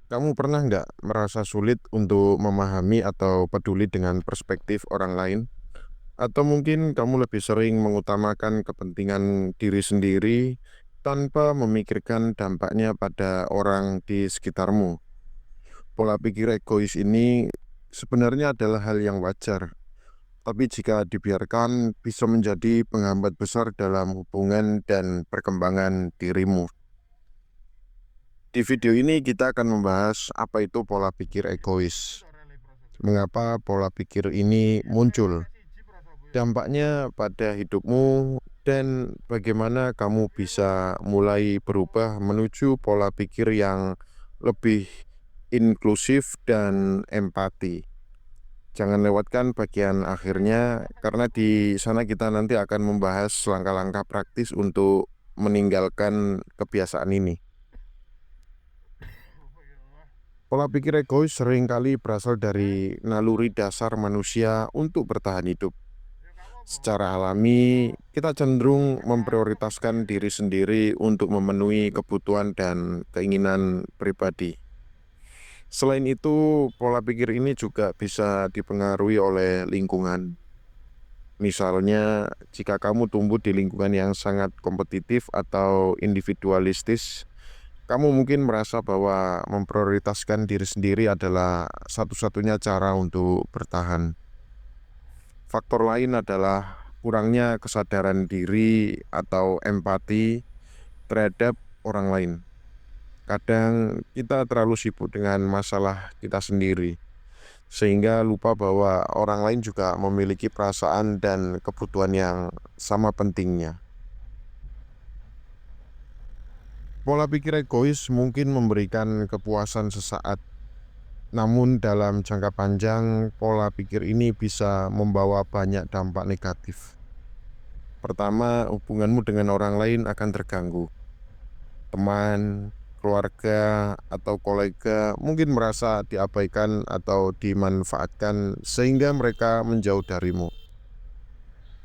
Kamu pernah nggak merasa sulit untuk memahami atau peduli dengan perspektif orang lain? Atau mungkin kamu lebih sering mengutamakan kepentingan diri sendiri tanpa memikirkan dampaknya pada orang di sekitarmu? Pola pikir egois ini sebenarnya adalah hal yang wajar, tapi jika dibiarkan bisa menjadi penghambat besar dalam hubungan dan perkembangan dirimu. Di video ini kita akan membahas apa itu pola pikir egois. Mengapa pola pikir ini muncul? Dampaknya pada hidupmu dan bagaimana kamu bisa mulai berubah menuju pola pikir yang lebih inklusif dan empati. Jangan lewatkan bagian akhirnya karena di sana kita nanti akan membahas langkah-langkah praktis untuk meninggalkan kebiasaan ini. Pola pikir egois seringkali berasal dari naluri dasar manusia untuk bertahan hidup. Secara alami, kita cenderung memprioritaskan diri sendiri untuk memenuhi kebutuhan dan keinginan pribadi. Selain itu, pola pikir ini juga bisa dipengaruhi oleh lingkungan. Misalnya, jika kamu tumbuh di lingkungan yang sangat kompetitif atau individualistis, kamu mungkin merasa bahwa memprioritaskan diri sendiri adalah satu-satunya cara untuk bertahan. Faktor lain adalah kurangnya kesadaran diri atau empati terhadap orang lain. Kadang kita terlalu sibuk dengan masalah kita sendiri, sehingga lupa bahwa orang lain juga memiliki perasaan dan kebutuhan yang sama pentingnya. Pola pikir egois mungkin memberikan kepuasan sesaat, namun dalam jangka panjang, pola pikir ini bisa membawa banyak dampak negatif. Pertama, hubunganmu dengan orang lain akan terganggu. Teman, keluarga, atau kolega mungkin merasa diabaikan atau dimanfaatkan sehingga mereka menjauh darimu.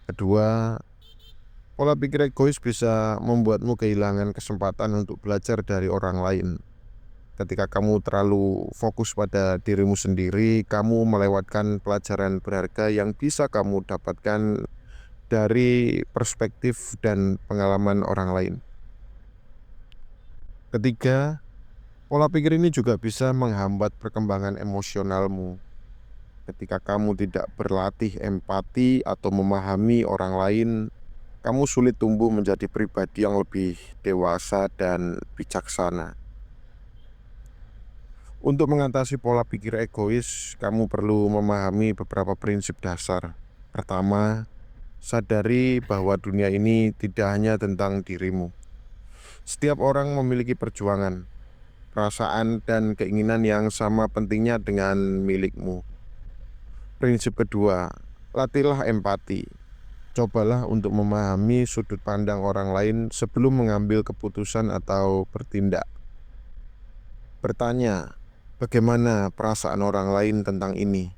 Kedua, pola pikir egois bisa membuatmu kehilangan kesempatan untuk belajar dari orang lain. Ketika kamu terlalu fokus pada dirimu sendiri, kamu melewatkan pelajaran berharga yang bisa kamu dapatkan dari perspektif dan pengalaman orang lain. Ketiga, pola pikir ini juga bisa menghambat perkembangan emosionalmu. Ketika kamu tidak berlatih empati atau memahami orang lain, kamu sulit tumbuh menjadi pribadi yang lebih dewasa dan bijaksana. Untuk mengatasi pola pikir egois, kamu perlu memahami beberapa prinsip dasar. Pertama, sadari bahwa dunia ini tidak hanya tentang dirimu. Setiap orang memiliki perjuangan, perasaan, dan keinginan yang sama pentingnya dengan milikmu. Prinsip kedua, latihlah empati. Cobalah untuk memahami sudut pandang orang lain sebelum mengambil keputusan atau bertindak. Bertanya, bagaimana perasaan orang lain tentang ini?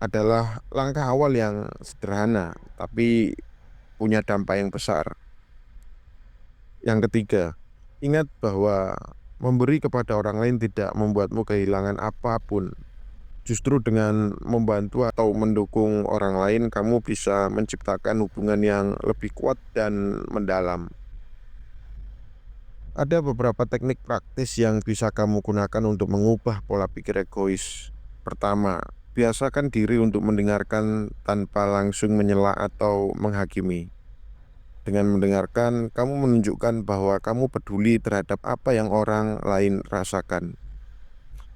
Adalah langkah awal yang sederhana, tapi punya dampak yang besar. Yang ketiga, ingat bahwa memberi kepada orang lain tidak membuatmu kehilangan apapun. Justru dengan membantu atau mendukung orang lain, kamu bisa menciptakan hubungan yang lebih kuat dan mendalam. Ada beberapa teknik praktis yang bisa kamu gunakan untuk mengubah pola pikir egois. Pertama, biasakan diri untuk mendengarkan tanpa langsung menyela atau menghakimi. Dengan mendengarkan, kamu menunjukkan bahwa kamu peduli terhadap apa yang orang lain rasakan.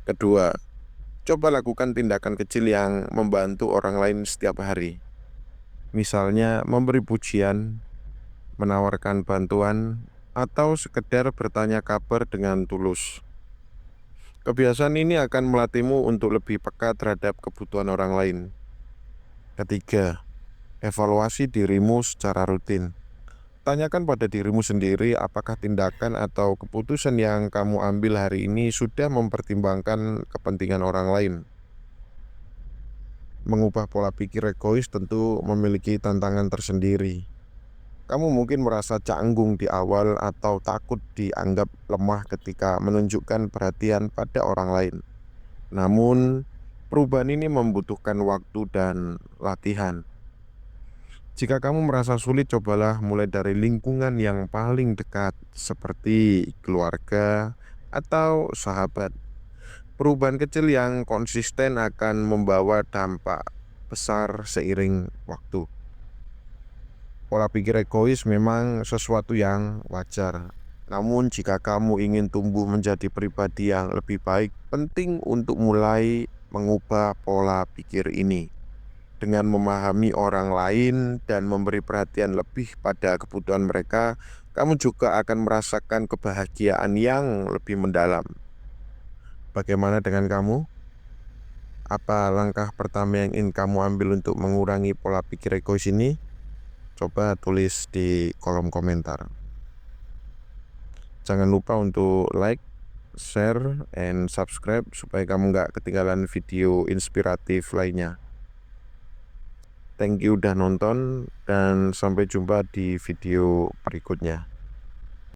Kedua, coba lakukan tindakan kecil yang membantu orang lain setiap hari. Misalnya memberi pujian, menawarkan bantuan, atau sekedar bertanya kabar dengan tulus. Kebiasaan ini akan melatihmu untuk lebih peka terhadap kebutuhan orang lain. Ketiga, evaluasi dirimu secara rutin. Tanyakan pada dirimu sendiri apakah tindakan atau keputusan yang kamu ambil hari ini sudah mempertimbangkan kepentingan orang lain. Mengubah pola pikir egois tentu memiliki tantangan tersendiri. Kamu mungkin merasa canggung di awal atau takut dianggap lemah ketika menunjukkan perhatian pada orang lain. Namun, perubahan ini membutuhkan waktu dan latihan. Jika kamu merasa sulit, cobalah mulai dari lingkungan yang paling dekat, seperti keluarga atau sahabat. Perubahan kecil yang konsisten akan membawa dampak besar seiring waktu. Pola pikir egois memang sesuatu yang wajar. Namun, jika kamu ingin tumbuh menjadi pribadi yang lebih baik, penting untuk mulai mengubah pola pikir ini. Dengan memahami orang lain dan memberi perhatian lebih pada kebutuhan mereka, kamu juga akan merasakan kebahagiaan yang lebih mendalam. Bagaimana dengan kamu? Apa langkah pertama yang ingin kamu ambil untuk mengurangi pola pikir egois ini? Coba tulis di kolom komentar. Jangan lupa untuk like, share, and subscribe supaya kamu nggak ketinggalan video inspiratif lainnya. Thank you udah nonton dan sampai jumpa di video berikutnya.